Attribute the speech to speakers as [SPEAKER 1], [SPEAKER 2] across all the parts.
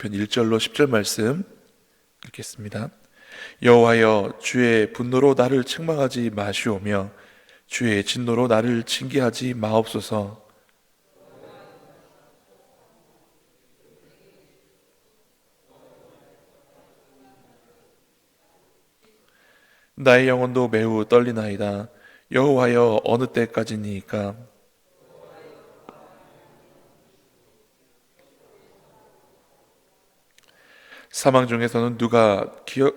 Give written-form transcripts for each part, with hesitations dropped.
[SPEAKER 1] 시편 1절로 10절 말씀 읽겠습니다. 여호와여, 주의 분노로 나를 책망하지 마시오며 주의 진노로 나를 징계하지 마옵소서. 나의 영혼도 매우 떨리나이다. 여호와여, 어느 때까지니까? 사망 중에서는 누가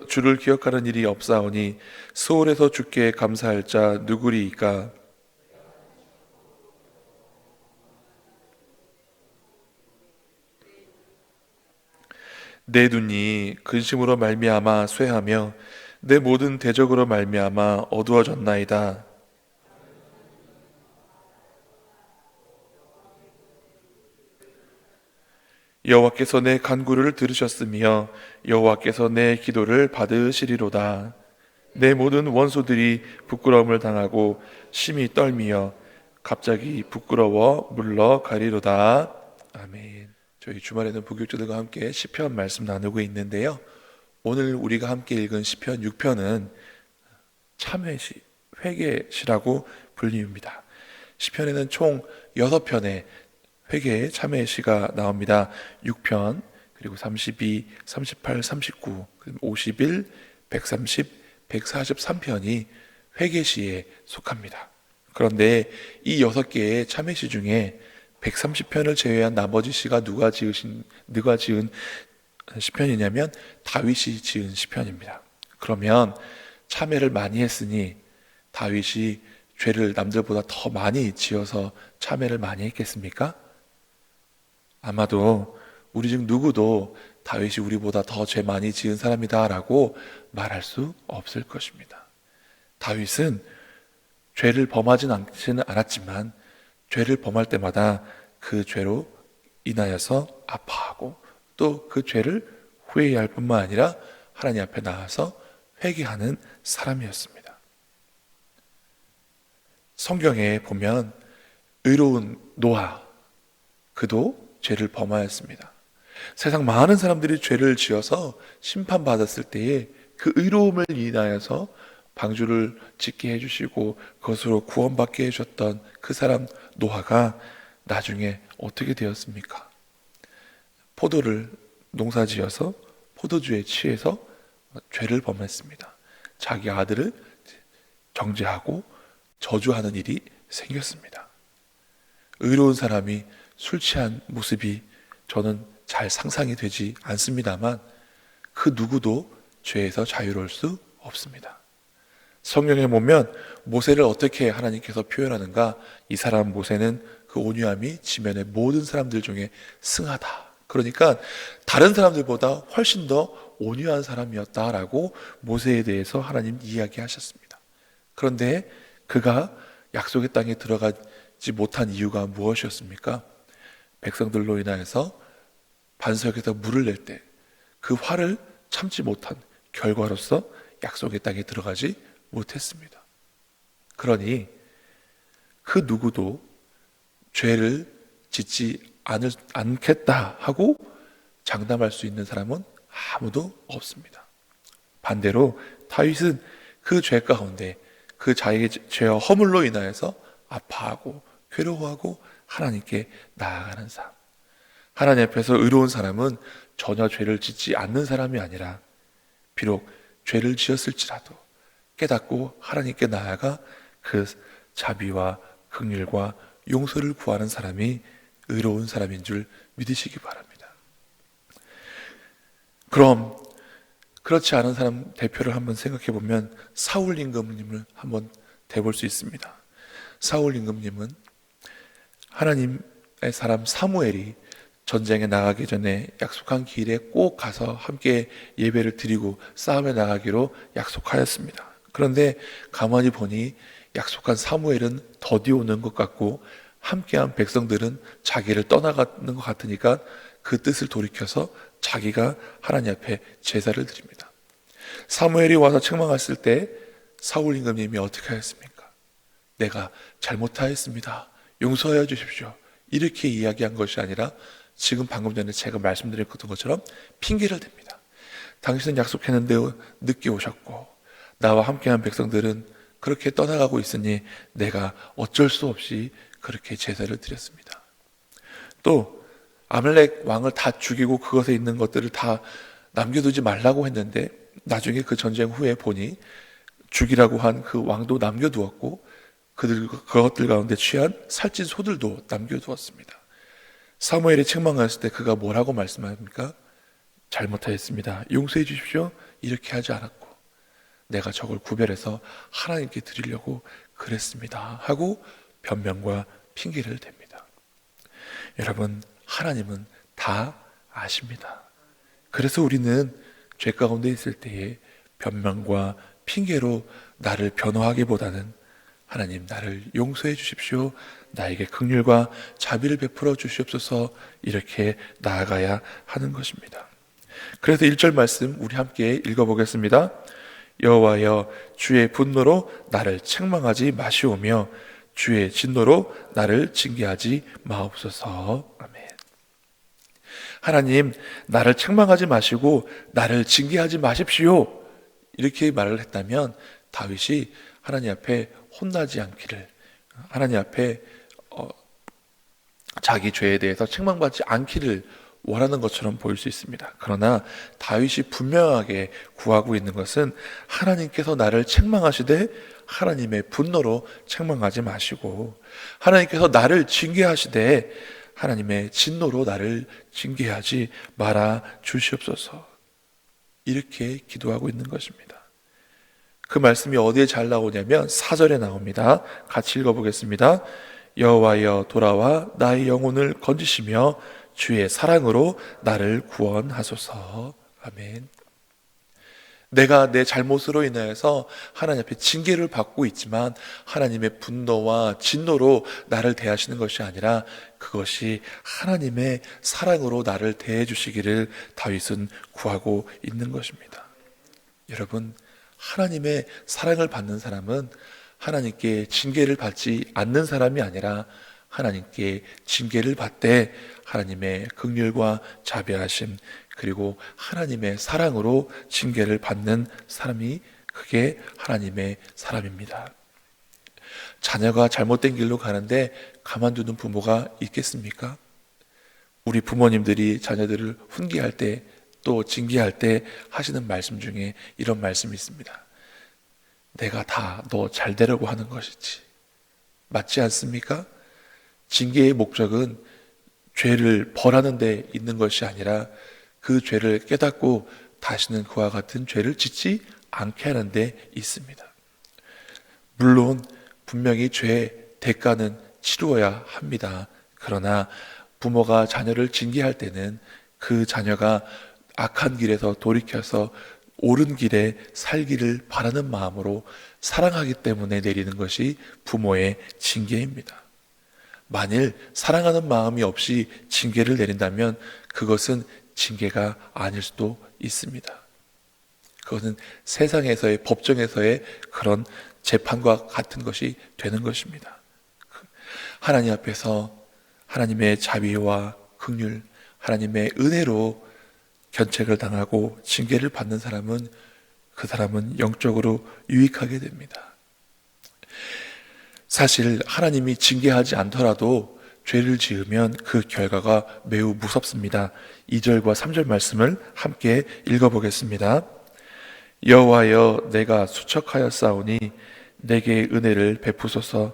[SPEAKER 1] 주를 기억하는 일이 없사오니 수월에서 주께 감사할 자 누구리이까? 내 눈이 근심으로 말미암아 쇠하며 내 모든 대적으로 말미암아 어두워졌나이다. 여호와께서 내 간구를 들으셨으며 여호와께서 내 기도를 받으시리로다. 내 모든 원수들이 부끄러움을 당하고 심히 떨미어 갑자기 부끄러워 물러가리로다. 아멘. 저희 주말에는 부교육자들과 함께 시편 말씀 나누고 있는데요. 오늘 우리가 함께 읽은 시편 6편은 참회시, 회개시라고 불립니다. 시편에는 총 6편의 회개의 참회시가 나옵니다. 6편, 그리고 32, 38, 39, 51, 130, 143편이 회개시에 속합니다. 그런데 이 6개의 참회시 중에 130편을 제외한 나머지 시가 누가 지은 시편이냐면 다윗이 지은 시편입니다. 그러면 참회를 많이 했으니 다윗이 죄를 남들보다 더 많이 지어서 참회를 많이 했겠습니까? 아마도 우리 중 누구도 다윗이 우리보다 더 죄 많이 지은 사람이다 라고 말할 수 없을 것입니다. 다윗은 죄를 범하지는 않았지만 죄를 범할 때마다 그 죄로 인하여서 아파하고 또 그 죄를 후회할 뿐만 아니라 하나님 앞에 나와서 회개하는 사람이었습니다. 성경에 보면 의로운 노아, 그도 죄를 범하였습니다. 세상 많은 사람들이 죄를 지어서 심판받았을 때에 그 의로움을 인하여서 방주를 짓게 해주시고 그것으로 구원받게 해주셨던 그 사람 노아가 나중에 어떻게 되었습니까? 포도를 농사지어서 포도주에 취해서 죄를 범했습니다. 자기 아들을 정죄하고 저주하는 일이 생겼습니다. 의로운 사람이 술 취한 모습이 저는 잘 상상이 되지 않습니다만 그 누구도 죄에서 자유로울 수 없습니다. 성경에 보면 모세를 어떻게 하나님께서 표현하는가? 이 사람 모세는 그 온유함이 지면의 모든 사람들 중에 승하다. 그러니까 다른 사람들보다 훨씬 더 온유한 사람이었다라고 모세에 대해서 하나님 이야기하셨습니다. 그런데 그가 약속의 땅에 들어가지 못한 이유가 무엇이었습니까? 백성들로 인하여서 반석에서 물을 낼 때 그 화를 참지 못한 결과로서 약속의 땅에 들어가지 못했습니다. 그러니 그 누구도 죄를 짓지 않겠다 하고 장담할 수 있는 사람은 아무도 없습니다. 반대로 다윗은 그 죄 가운데 그 자기의 죄와 허물로 인하여서 아파하고 괴로워하고 하나님께 나아가는 삶. 하나님 앞에서 의로운 사람은 전혀 죄를 짓지 않는 사람이 아니라 비록 죄를 지었을지라도 깨닫고 하나님께 나아가 그 자비와 긍휼과 용서를 구하는 사람이 의로운 사람인 줄 믿으시기 바랍니다. 그럼 그렇지 않은 사람 대표를 한번 생각해 보면 사울 임금님을 한번 대볼 수 있습니다. 사울 임금님은 하나님의 사람 사무엘이 전쟁에 나가기 전에 약속한 길에 꼭 가서 함께 예배를 드리고 싸움에 나가기로 약속하였습니다. 그런데 가만히 보니 약속한 사무엘은 더디 오는 것 같고 함께한 백성들은 자기를 떠나가는 것 같으니까 그 뜻을 돌이켜서 자기가 하나님 앞에 제사를 드립니다. 사무엘이 와서 책망했을 때 사울 임금님이 어떻게 하였습니까? 내가 잘못하였습니다. 용서하여 주십시오. 이렇게 이야기한 것이 아니라 지금 방금 전에 제가 말씀드렸던 것처럼 핑계를 댑니다. 당신은 약속했는데 늦게 오셨고 나와 함께한 백성들은 그렇게 떠나가고 있으니 내가 어쩔 수 없이 그렇게 제사를 드렸습니다. 또 아말렉 왕을 다 죽이고 그것에 있는 것들을 다 남겨두지 말라고 했는데 나중에 그 전쟁 후에 보니 죽이라고 한 그 왕도 남겨두었고 그것들 가운데 취한 살찐 소들도 남겨두었습니다. 사무엘이 책망하였을 때 그가 뭐라고 말씀합니까? 잘못하였습니다. 용서해 주십시오. 이렇게 하지 않았고 내가 저걸 구별해서 하나님께 드리려고 그랬습니다. 하고 변명과 핑계를 댑니다. 여러분, 하나님은 다 아십니다. 그래서 우리는 죄 가운데 있을 때에 변명과 핑계로 나를 변호하기보다는 하나님 나를 용서해 주십시오. 나에게 긍휼과 자비를 베풀어 주시옵소서 이렇게 나아가야 하는 것입니다. 그래서 1절 말씀 우리 함께 읽어보겠습니다. 여호와여 주의 분노로 나를 책망하지 마시오며 주의 진노로 나를 징계하지 마옵소서. 아멘. 하나님 나를 책망하지 마시고 나를 징계하지 마십시오 이렇게 말을 했다면 다윗이 하나님 앞에 혼나지 않기를, 하나님 앞에 자기 죄에 대해서 책망받지 않기를 원하는 것처럼 보일 수 있습니다. 그러나 다윗이 분명하게 구하고 있는 것은 하나님께서 나를 책망하시되 하나님의 분노로 책망하지 마시고 하나님께서 나를 징계하시되 하나님의 진노로 나를 징계하지 말아 주시옵소서 이렇게 기도하고 있는 것입니다. 그 말씀이 어디에 잘 나오냐면 4절에 나옵니다. 같이 읽어보겠습니다. 여호와여 돌아와 나의 영혼을 건지시며 주의 사랑으로 나를 구원하소서. 아멘. 내가 내 잘못으로 인하여서 하나님 앞에 징계를 받고 있지만 하나님의 분노와 진노로 나를 대하시는 것이 아니라 그것이 하나님의 사랑으로 나를 대해 주시기를 다윗은 구하고 있는 것입니다. 여러분, 하나님의 사랑을 받는 사람은 하나님께 징계를 받지 않는 사람이 아니라 하나님께 징계를 받되 하나님의 긍휼과 자비하심 그리고 하나님의 사랑으로 징계를 받는 사람이 그게 하나님의 사람입니다. 자녀가 잘못된 길로 가는데 가만두는 부모가 있겠습니까? 우리 부모님들이 자녀들을 훈계할 때 또 징계할 때 하시는 말씀 중에 이런 말씀이 있습니다. 내가 다 너 잘 되려고 하는 것이지. 맞지 않습니까? 징계의 목적은 죄를 벌하는 데 있는 것이 아니라 그 죄를 깨닫고 다시는 그와 같은 죄를 짓지 않게 하는 데 있습니다. 물론 분명히 죄의 대가는 치루어야 합니다. 그러나 부모가 자녀를 징계할 때는 그 자녀가 악한 길에서 돌이켜서 옳은 길에 살기를 바라는 마음으로 사랑하기 때문에 내리는 것이 부모의 징계입니다. 만일 사랑하는 마음이 없이 징계를 내린다면 그것은 징계가 아닐 수도 있습니다. 그것은 세상에서의 법정에서의 그런 재판과 같은 것이 되는 것입니다. 하나님 앞에서 하나님의 자비와 긍휼, 하나님의 은혜로 견책을 당하고 징계를 받는 사람은 그 사람은 영적으로 유익하게 됩니다. 사실 하나님이 징계하지 않더라도 죄를 지으면 그 결과가 매우 무섭습니다. 2절과 3절 말씀을 함께 읽어보겠습니다. 여호와여 내가 수척하였사오니 내게 은혜를 베푸소서.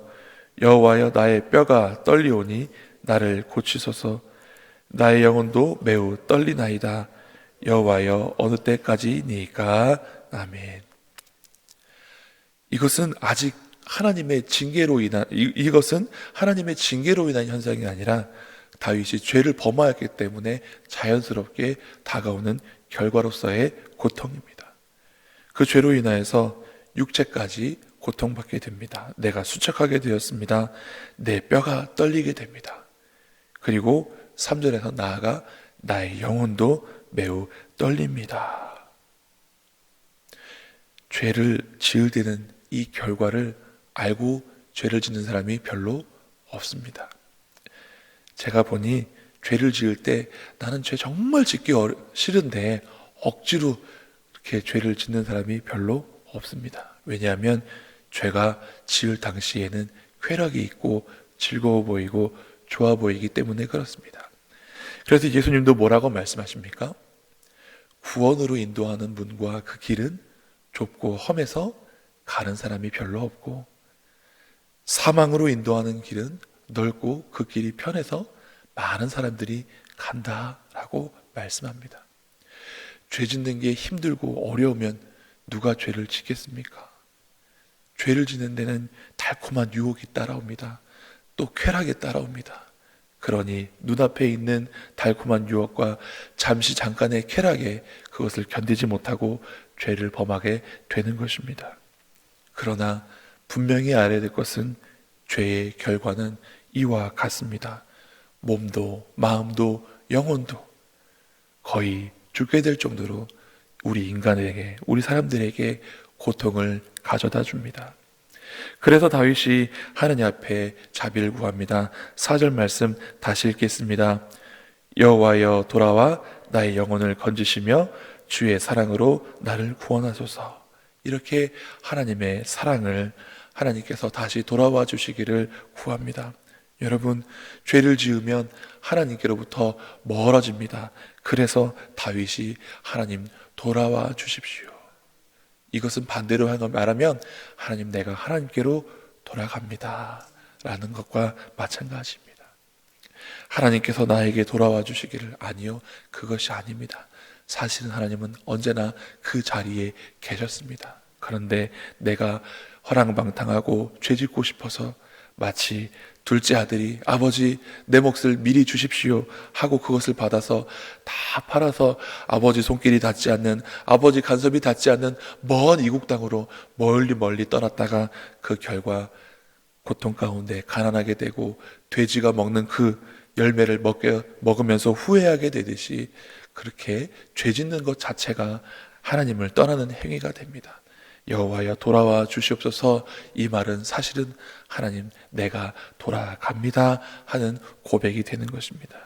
[SPEAKER 1] 여호와여 나의 뼈가 떨리오니 나를 고치소서. 나의 영혼도 매우 떨리나이다. 여호와여 어느 때까지니까. 아멘. 이것은 아직 하나님의 징계로 인한 이것은 하나님의 징계로 인한 현상이 아니라 다윗이 죄를 범하였기 때문에 자연스럽게 다가오는 결과로서의 고통입니다. 그 죄로 인하여서 육체까지 고통받게 됩니다. 내가 수척하게 되었습니다. 내 뼈가 떨리게 됩니다. 그리고 3절에서 나아가 나의 영혼도 매우 떨립니다. 죄를 지을 때는 이 결과를 알고 죄를 짓는 사람이 별로 없습니다. 제가 보니 죄를 지을 때 나는 죄 정말 짓기 싫은데 억지로 이렇게 죄를 짓는 사람이 별로 없습니다. 왜냐하면 죄가 지을 당시에는 쾌락이 있고 즐거워 보이고 좋아 보이기 때문에 그렇습니다. 그래서 예수님도 뭐라고 말씀하십니까? 구원으로 인도하는 문과 그 길은 좁고 험해서 가는 사람이 별로 없고, 사망으로 인도하는 길은 넓고 그 길이 편해서 많은 사람들이 간다라고 말씀합니다. 죄 짓는 게 힘들고 어려우면 누가 죄를 짓겠습니까? 죄를 짓는 데는 달콤한 유혹이 따라옵니다. 또 쾌락이 따라옵니다. 그러니 눈앞에 있는 달콤한 유혹과 잠깐의 쾌락에 그것을 견디지 못하고 죄를 범하게 되는 것입니다. 그러나 분명히 알아야 될 것은 죄의 결과는 이와 같습니다. 몸도 마음도 영혼도 거의 죽게 될 정도로 우리 사람들에게 고통을 가져다 줍니다. 그래서 다윗이 하나님 앞에 자비를 구합니다. 4절 말씀 다시 읽겠습니다. 여호와여 돌아와 나의 영혼을 건지시며 주의 사랑으로 나를 구원하소서. 이렇게 하나님의 사랑을 하나님께서 다시 돌아와 주시기를 구합니다. 여러분, 죄를 지으면 하나님께로부터 멀어집니다. 그래서 다윗이 하나님 돌아와 주십시오. 이것은 반대로 말하면 하나님 내가 하나님께로 돌아갑니다 라는 것과 마찬가지입니다. 하나님께서 나에게 돌아와 주시기를, 아니요, 그것이 아닙니다. 사실은 하나님은 언제나 그 자리에 계셨습니다. 그런데 내가 허랑방탕하고 죄짓고 싶어서 마치 둘째 아들이 아버지 내 몫을 미리 주십시오 하고 그것을 받아서 다 팔아서 아버지 손길이 닿지 않는, 아버지 간섭이 닿지 않는 먼 이국 땅으로 멀리 떠났다가 그 결과 고통 가운데 가난하게 되고 돼지가 먹는 그 열매를 먹으면서 후회하게 되듯이, 그렇게 죄 짓는 것 자체가 하나님을 떠나는 행위가 됩니다. 여호와여 돌아와 주시옵소서. 이 말은 사실은 하나님 내가 돌아갑니다 하는 고백이 되는 것입니다.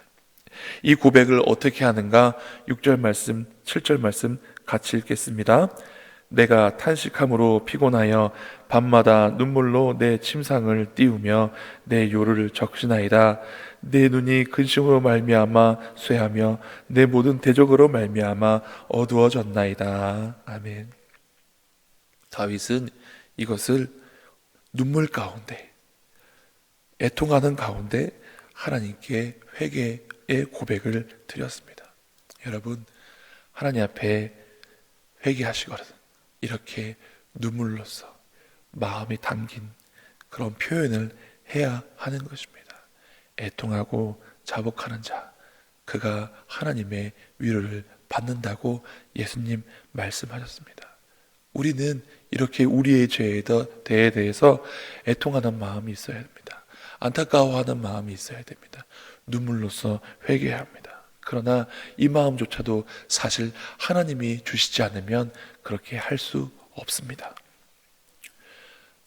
[SPEAKER 1] 이 고백을 어떻게 하는가? 6절 말씀 7절 말씀 같이 읽겠습니다. 내가 탄식함으로 피곤하여 밤마다 눈물로 내 침상을 띄우며 내 요를 적시나이다. 내 눈이 근심으로 말미암아 쇠하며 내 모든 대적으로 말미암아 어두워졌나이다. 아멘. 다윗은 이것을 눈물 가운데, 애통하는 가운데 하나님께 회개의 고백을 드렸습니다. 여러분, 하나님 앞에 회개하시거든 이렇게 눈물로써 마음이 담긴 그런 표현을 해야 하는 것입니다. 애통하고 자복하는 자, 그가 하나님의 위로를 받는다고 예수님 말씀하셨습니다. 우리는 이렇게 우리의 죄에 대해서 애통하는 마음이 있어야 됩니다. 안타까워하는 마음이 있어야 됩니다. 눈물로써 회개해야 합니다. 그러나 이 마음조차도 사실 하나님이 주시지 않으면 그렇게 할 수 없습니다.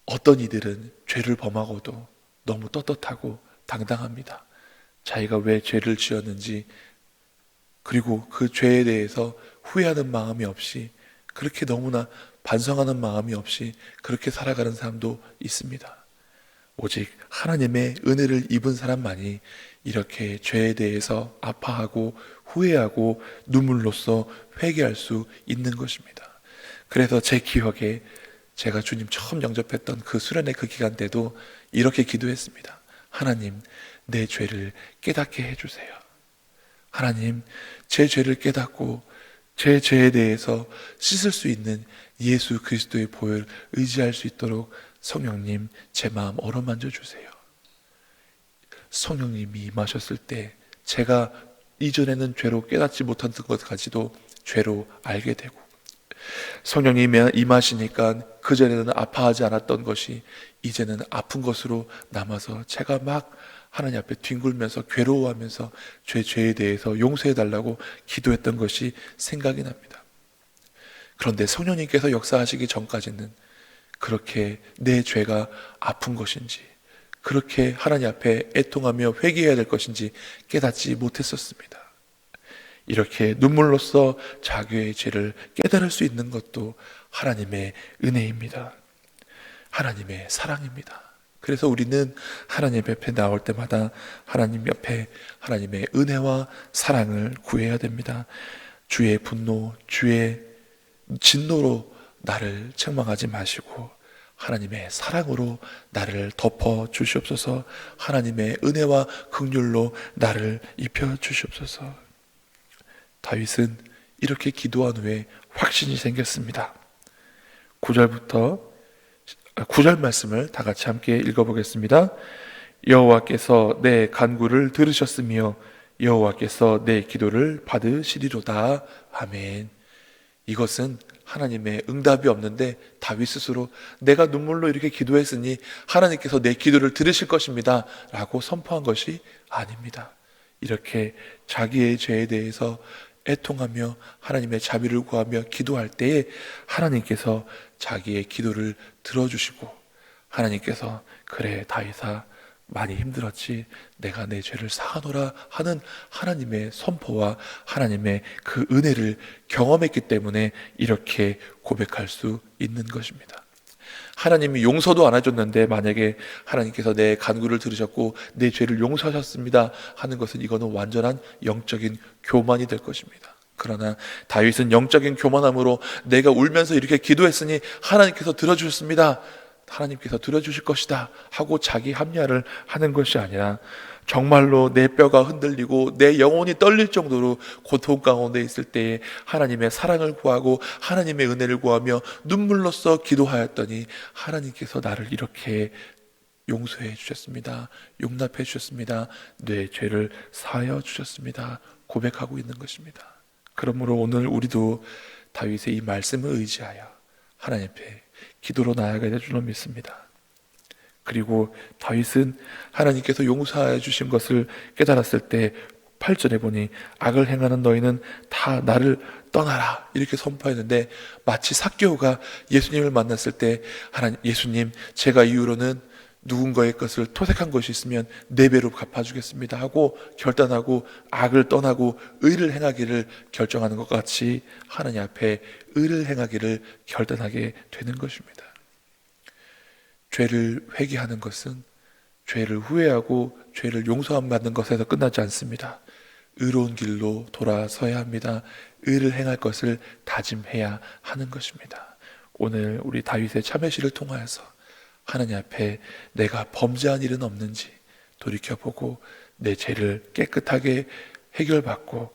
[SPEAKER 1] 어떤 이들은 죄를 범하고도 너무 떳떳하고 당당합니다. 자기가 왜 죄를 지었는지, 그리고 그 죄에 대해서 후회하는 마음이 없이, 그렇게 너무나 반성하는 마음이 없이 그렇게 살아가는 사람도 있습니다. 오직 하나님의 은혜를 입은 사람만이 이렇게 죄에 대해서 아파하고 후회하고 눈물로써 회개할 수 있는 것입니다. 그래서 제 기억에 제가 주님 처음 영접했던 그 수련회 그 기간 때도 이렇게 기도했습니다. 하나님, 내 죄를 깨닫게 해주세요. 하나님, 제 죄를 깨닫고 제 죄에 대해서 씻을 수 있는 예수 그리스도의 보혈을 의지할 수 있도록 성령님 제 마음 어루만져 주세요. 성령님이 임하셨을 때 제가 이전에는 죄로 깨닫지 못한 것까지도 죄로 알게 되고, 성령님이 임하시니까 그전에는 아파하지 않았던 것이 이제는 아픈 것으로 남아서 제가 막 하나님 앞에 뒹굴면서 괴로워하면서 죄에 대해서 용서해달라고 기도했던 것이 생각이 납니다. 그런데 성령님께서 역사하시기 전까지는 그렇게 내 죄가 아픈 것인지, 그렇게 하나님 앞에 애통하며 회개해야 될 것인지 깨닫지 못했었습니다. 이렇게 눈물로써 자기의 죄를 깨달을 수 있는 것도 하나님의 은혜입니다. 하나님의 사랑입니다. 그래서 우리는 하나님 옆에 나올 때마다 하나님 옆에 하나님의 은혜와 사랑을 구해야 됩니다. 주의 분노, 주의 진노로 나를 책망하지 마시고 하나님의 사랑으로 나를 덮어 주시옵소서. 하나님의 은혜와 긍휼로 나를 입혀 주시옵소서. 다윗은 이렇게 기도한 후에 확신이 생겼습니다. 9절 말씀을 다 같이 함께 읽어보겠습니다. 여호와께서 내 간구를 들으셨으며 여호와께서 내 기도를 받으시리로다. 아멘. 이것은 하나님의 응답이 없는데 다윗 스스로 내가 눈물로 이렇게 기도했으니 하나님께서 내 기도를 들으실 것입니다 라고 선포한 것이 아닙니다. 이렇게 자기의 죄에 대해서 애통하며 하나님의 자비를 구하며 기도할 때에 하나님께서 자기의 기도를 들어주시고 하나님께서 그래 다윗아 많이 힘들었지 내가 내 죄를 사하노라 하는 하나님의 선포와 하나님의 그 은혜를 경험했기 때문에 이렇게 고백할 수 있는 것입니다. 하나님이 용서도 안 해줬는데 만약에 하나님께서 내 간구를 들으셨고 내 죄를 용서하셨습니다 하는 것은 이거는 완전한 영적인 교만이 될 것입니다. 그러나 다윗은 영적인 교만함으로 내가 울면서 이렇게 기도했으니 하나님께서 들어주셨습니다, 하나님께서 들어주실 것이다 하고 자기 합리화를 하는 것이 아니라 정말로 내 뼈가 흔들리고 내 영혼이 떨릴 정도로 고통 가운데 있을 때에 하나님의 사랑을 구하고 하나님의 은혜를 구하며 눈물로써 기도하였더니 하나님께서 나를 이렇게 용서해 주셨습니다, 용납해 주셨습니다, 내 죄를 사하여 주셨습니다 고백하고 있는 것입니다. 그러므로 오늘 우리도 다윗의 이 말씀을 의지하여 하나님 앞에 기도로 나아가야 될 줄로 믿습니다. 그리고 다윗은 하나님께서 용서해 주신 것을 깨달았을 때 8절에 보니 악을 행하는 너희는 다 나를 떠나라 이렇게 선포했는데 마치 삭개오가 예수님을 만났을 때 하나님, 예수님 제가 이후로는 누군가의 것을 토색한 것이 있으면 4배로 갚아주겠습니다 하고 결단하고 악을 떠나고 의를 행하기를 결정하는 것 같이 하나님 앞에 의를 행하기를 결단하게 되는 것입니다. 죄를 회개하는 것은 죄를 후회하고 죄를 용서함 받는 것에서 끝나지 않습니다. 의로운 길로 돌아서야 합니다. 의를 행할 것을 다짐해야 하는 것입니다. 오늘 우리 다윗의 참회시를 통하여서 하나님 앞에 내가 범죄한 일은 없는지 돌이켜보고 내 죄를 깨끗하게 해결받고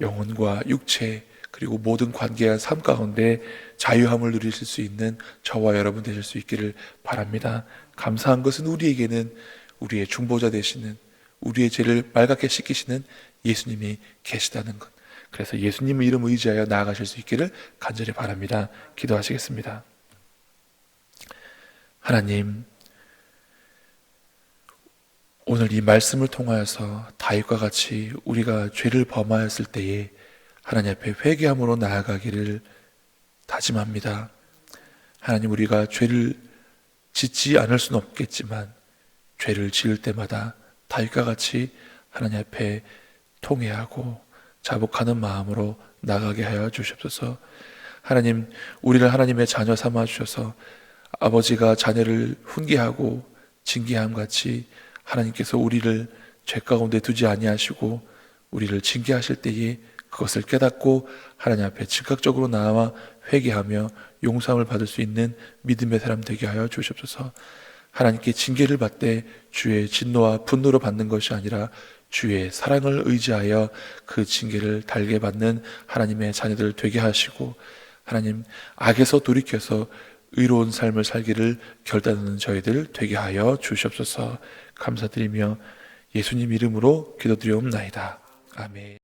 [SPEAKER 1] 영혼과 육체 그리고 모든 관계와 삶 가운데 자유함을 누리실 수 있는 저와 여러분 되실 수 있기를 바랍니다. 감사한 것은 우리에게는 우리의 중보자 되시는 우리의 죄를 말갛게 씻기시는 예수님이 계시다는 것, 그래서 예수님의 이름 의지하여 나아가실 수 있기를 간절히 바랍니다. 기도하시겠습니다. 하나님, 오늘 이 말씀을 통하여서 다윗과 같이 우리가 죄를 범하였을 때에 하나님 앞에 회개함으로 나아가기를 다짐합니다. 하나님, 우리가 죄를 짓지 않을 수는 없겠지만 죄를 지을 때마다 다윗과 같이 하나님 앞에 통회하고 자복하는 마음으로 나가게 하여 주시옵소서. 하나님, 우리를 하나님의 자녀 삼아 주셔서 아버지가 자녀를 훈계하고 징계함 같이 하나님께서 우리를 죄 가운데 두지 아니하시고 우리를 징계하실 때에 그것을 깨닫고 하나님 앞에 즉각적으로 나와 회개하며 용서함을 받을 수 있는 믿음의 사람 되게 하여 주시옵소서. 하나님께 징계를 받되 주의 진노와 분노로 받는 것이 아니라 주의 사랑을 의지하여 그 징계를 달게 받는 하나님의 자녀들 되게 하시고, 하나님 악에서 돌이켜서 의로운 삶을 살기를 결단하는 저희들 되게 하여 주시옵소서. 감사드리며 예수님 이름으로 기도드리옵나이다. 아멘.